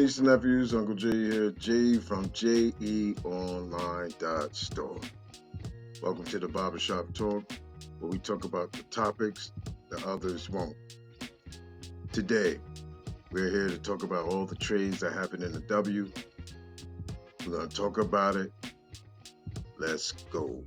nieces and nephews, Uncle J here, J from JEOnline.store. Welcome to the Barbershop Talk, where we talk about the topics that others won't. Today, we're here to talk about all the trades that happened in the W. We're going to talk about it. Let's go.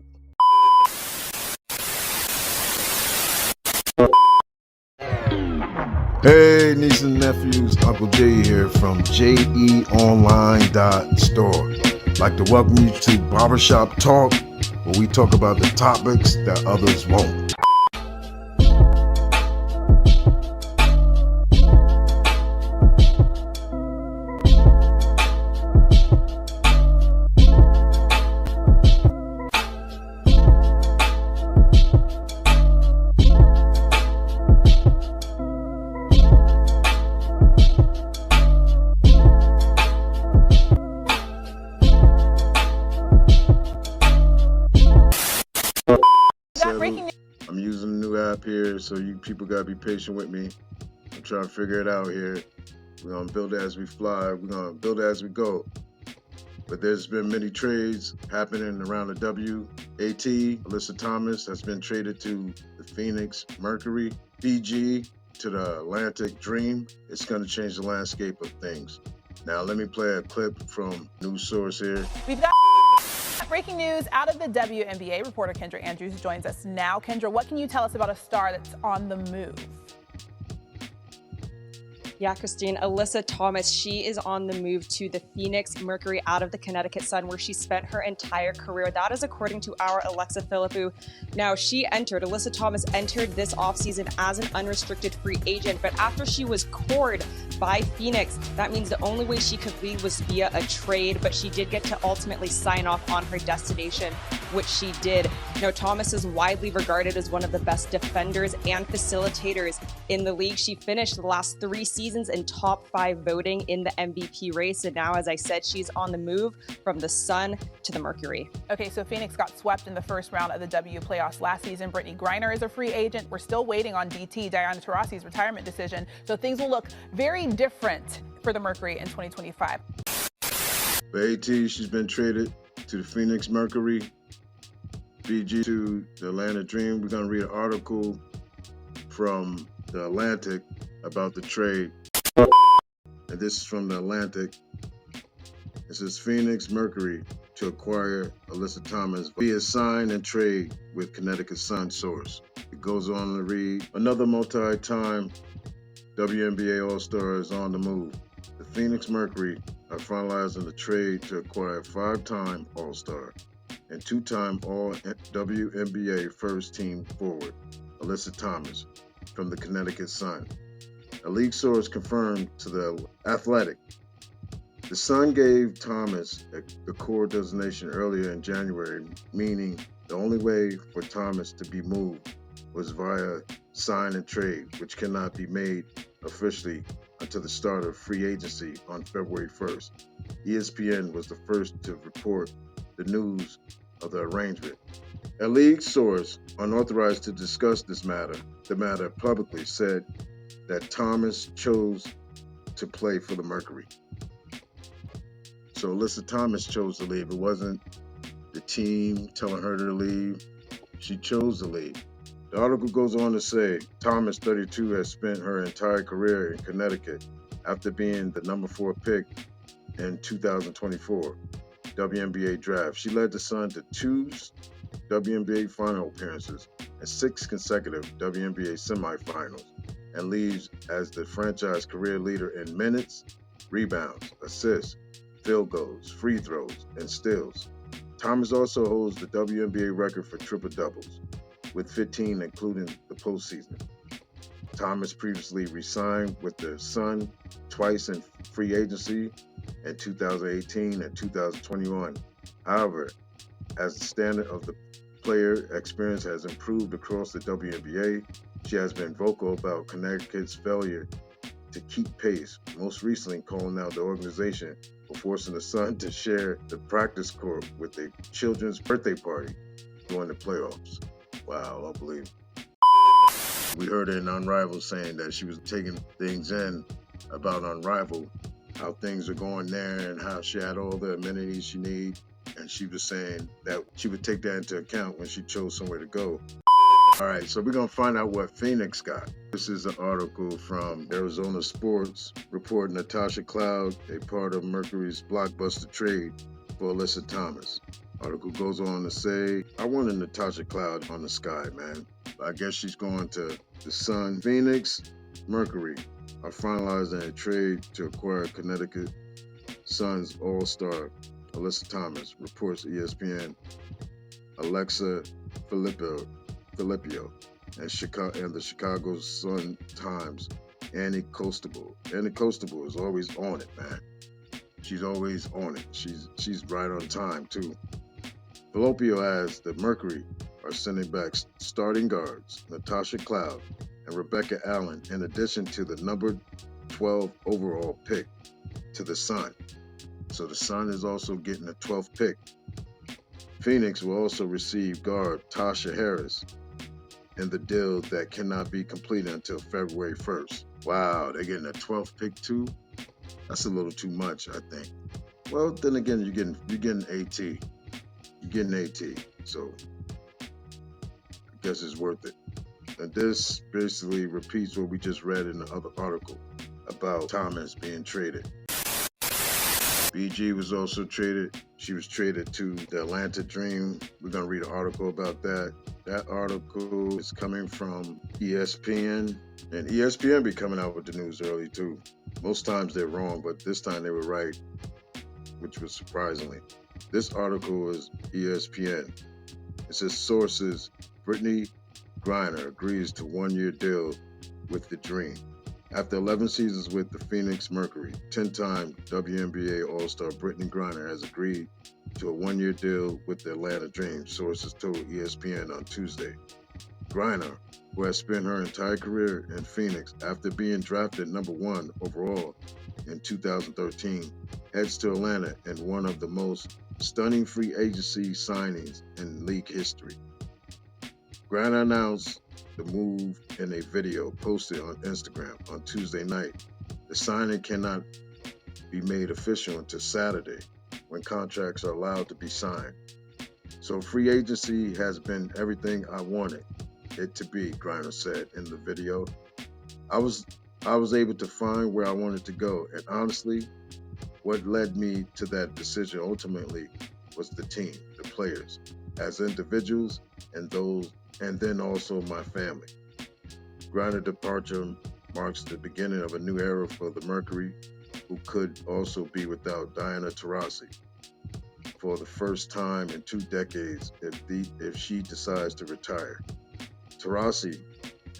Hey, nieces and nephews, Uncle J here from JEOnline.store. I'd like to welcome you to Barbershop Talk, where we talk about the topics that others won't. I'm using a new app here, so you people gotta be patient with me. I'm trying to figure it out here. We're gonna build it as we fly. We're gonna build it as we go. But there's been many trades happening around the W. Alyssa Thomas has been traded to the Phoenix Mercury. BG to the Atlantic Dream. It's gonna change the landscape of things. Now let me play a clip from news source here. We've got breaking news out of the WNBA. Reporter Kendra Andrews joins us now. Kendra, what can you tell us about a star that's on the move? Yeah, Christine, Alyssa Thomas, she is on the move to the Phoenix Mercury out of the Connecticut Sun, where she spent her entire career. That is according to our Alexa Philippou. Now, Alyssa Thomas entered this offseason as an unrestricted free agent, but after she was cored by Phoenix, that means the only way she could leave was via a trade, but she did get to ultimately sign off on her destination, which she did. Now, Thomas is widely regarded as one of the best defenders and facilitators in the league. She finished the last 3 seasons in top 5 voting in the MVP race. And now, as I said, she's on the move from the Sun to the Mercury. Okay, so Phoenix got swept in the first round of the W playoffs last season. Brittney Griner is a free agent. We're still waiting on DT, Diana Taurasi's retirement decision. So things will look very different for the Mercury in 2025. For AT, she's been traded to the Phoenix Mercury. BG to the Atlanta Dream. We're going to read an article from the Atlantic about the trade. And this is from the Atlantic. It says Phoenix Mercury to acquire Alyssa Thomas via sign and trade with Connecticut Sun source. It goes on to read, another multi-time WNBA All-Star is on the move. The Phoenix Mercury are finalizing the trade to acquire 5-time All-Star and 2-time All-WNBA first-team forward, Alyssa Thomas, from the Connecticut Sun. A league source confirmed to the Athletic. The Sun gave Thomas the core designation earlier in January, meaning the only way for Thomas to be moved was via sign and trade, which cannot be made officially until the start of free agency on February 1st. ESPN was the first to report the news of the arrangement. A league source, unauthorized to discuss the matter publicly, said that Thomas chose to play for the Mercury. So Alyssa Thomas chose to leave. It wasn't the team telling her to leave. She chose to leave. The article goes on to say Thomas, 32, has spent her entire career in Connecticut after being the number 4 pick in 2024 WNBA draft. She led the Sun to 2 WNBA final appearances and 6 consecutive WNBA semifinals, and leaves as the franchise career leader in minutes, rebounds, assists, field goals, free throws, and steals. Thomas also holds the WNBA record for triple-doubles, with 15 including the postseason. Thomas previously re-signed with the Sun twice in free agency in 2018 and 2021. However, as the standard of the player experience has improved across the WNBA, she has been vocal about Connecticut's failure to keep pace, most recently calling out the organization for forcing the Sun to share the practice court with a children's birthday party during the playoffs. Wow, unbelievable. We heard it in Unrivaled saying that she was taking things in about Unrivaled how things are going there and how she had all the amenities she needs. And she was saying that she would take that into account when she chose somewhere to go. All right, so we're going to find out what Phoenix got. This is an article from Arizona Sports reporting Natasha Cloud, a part of Mercury's blockbuster trade for Alyssa Thomas. Article goes on to say, I wanted Natasha Cloud on the Sky, man. I guess she's going to the Sun. Phoenix, Mercury are finalizing a trade to acquire Connecticut Suns All-Star Alyssa Thomas, reports ESPN. Alyssa Filippo and the Chicago Sun-Times. Annie Costable. Annie Costable is always on it, man. She's always on it. She's right on time too. Filippo adds that Mercury are sending back starting guards Natasha Cloud and Rebecca Allen, in addition to the number 12 overall pick to the Sun. So the Sun is also getting a 12th pick. Phoenix will also receive guard Tasha Harris in the deal that cannot be completed until February 1st. Wow, they're getting a 12th pick too? That's a little too much, I think. Well, then again, you're getting AT. You're getting AT, so I guess it's worth it. And this basically repeats what we just read in the other article about Thomas being traded. BG was also traded. She was traded to the Atlanta Dream. We're going to read an article about that. That article is coming from ESPN. And ESPN be coming out with the news early too. Most times they're wrong, but this time they were right, which was surprisingly. This article is ESPN. It says sources, Brittney Griner agrees to one-year deal with the Dream. After 11 seasons with the Phoenix Mercury, 10-time WNBA All-Star Brittney Griner has agreed to a one-year deal with the Atlanta Dream, sources told ESPN on Tuesday. Griner, who has spent her entire career in Phoenix after being drafted number 1 overall in 2013, heads to Atlanta in one of the most stunning free agency signings in league history. Griner announced the move in a video posted on Instagram on Tuesday night. The signing cannot be made official until Saturday, when contracts are allowed to be signed. So free agency has been everything I wanted it to be, Griner said in the video. I was able to find where I wanted to go, and honestly, what led me to that decision ultimately was the team, the players, as individuals, and then also my family. Griner's departure marks the beginning of a new era for the Mercury, who could also be without Diana Taurasi for the first time in 2 decades if she decides to retire. Taurasi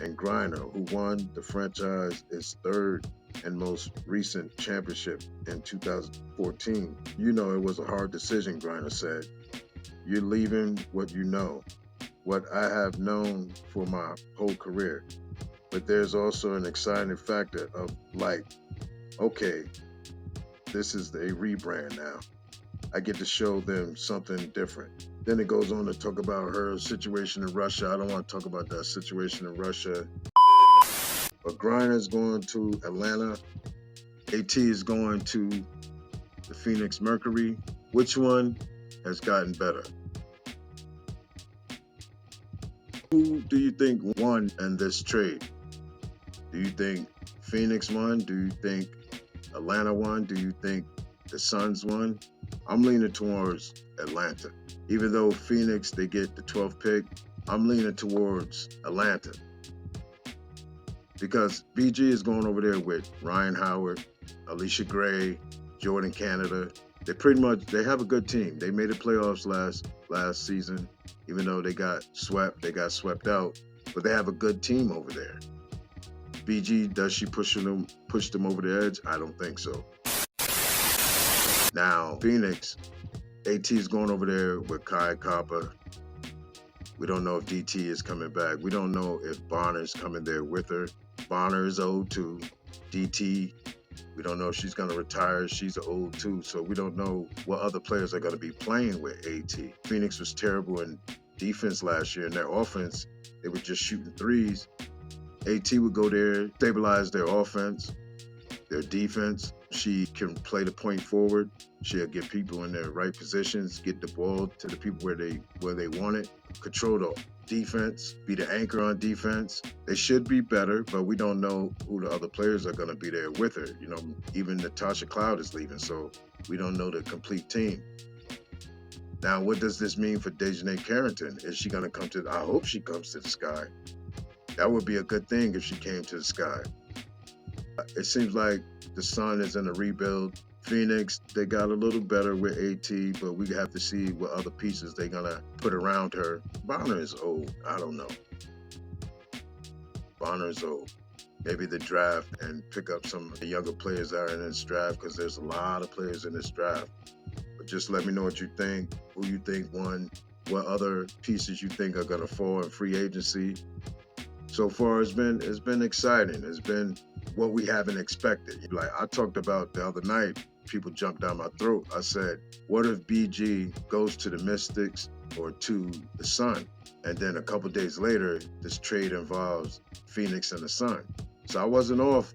and Griner, who won the franchise's third and most recent championship in 2014. You know it was a hard decision, Griner said. You're leaving what you know, what I have known for my whole career. But there's also an exciting factor of like, okay, this is a rebrand now. I get to show them something different. Then it goes on to talk about her situation in Russia. I don't want to talk about that situation in Russia. But Griner's going to Atlanta. AT is going to the Phoenix Mercury. Which one has gotten better? Who do you think won in this trade? Do you think Phoenix won? Do you think Atlanta won? Do you think the Suns won? I'm leaning towards Atlanta. Even though Phoenix, they get the 12th pick, I'm leaning towards Atlanta. Because BG is going over there with Ryan Howard, Alicia Gray, Jordan Canada. They have a good team. They made the playoffs last season, even though they got swept out. But they have a good team over there. BG, does she push them over the edge? I don't think so. Now, Phoenix, AT is going over there with Kai Kappa. We don't know if DT is coming back. We don't know if Bonner's coming there with her. Bonner is old too. DT, we don't know if she's going to retire. She's old too. So we don't know what other players are going to be playing with AT. Phoenix was terrible in defense last year. In their offense, they were just shooting threes. AT would go there, stabilize their offense. their defense. She can play the point forward. She'll get people in their right positions, get the ball to the people where they want it, control the defense, be the anchor on defense. They should be better, but we don't know who the other players are going to be there with her. You know, even Natasha Cloud is leaving, so we don't know the complete team. Now, what does this mean for Dejanay Carrington? Is she going to come to? I hope she comes to the Sky. That would be a good thing if she came to the Sky. It seems like the Sun is in a rebuild. Phoenix, they got a little better with AT, but we have to see what other pieces they're going to put around her. Bonner is old. I don't know. Bonner is old. Maybe the draft and pick up some of the younger players that are in this draft, because there's a lot of players in this draft. But just let me know what you think, who you think won, what other pieces you think are going to fall in free agency. So far, it's been exciting. It's been what we haven't expected. Like I talked about the other night, people jumped down my throat. I said, what if BG goes to the Mystics or to the Sun? And then a couple days later, this trade involves Phoenix and the Sun. So I wasn't off,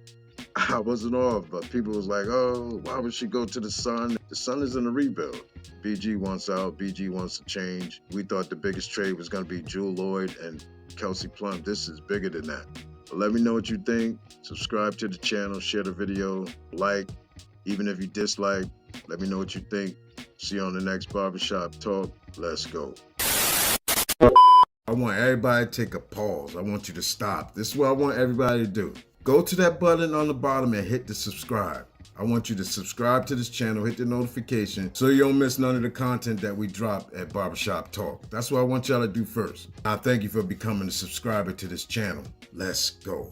but people was like, oh, why would she go to the Sun? The Sun is in a rebuild. BG wants out, BG wants to change. We thought the biggest trade was gonna be Jewel Lloyd and Kelsey Plum. This is bigger than that. But let me know what you think. Subscribe to the channel, share the video, like. Even if you dislike, let me know what you think. See you on the next Barbershop Talk. Let's go. I want everybody to take a pause. I want you to stop. This is what I want everybody to do. Go to that button on the bottom and hit the subscribe. I want you to subscribe to this channel, hit the notification so you don't miss none of the content that we drop at Barbershop Talk. That's what I want y'all to do first. I thank you for becoming a subscriber to this channel. Let's go.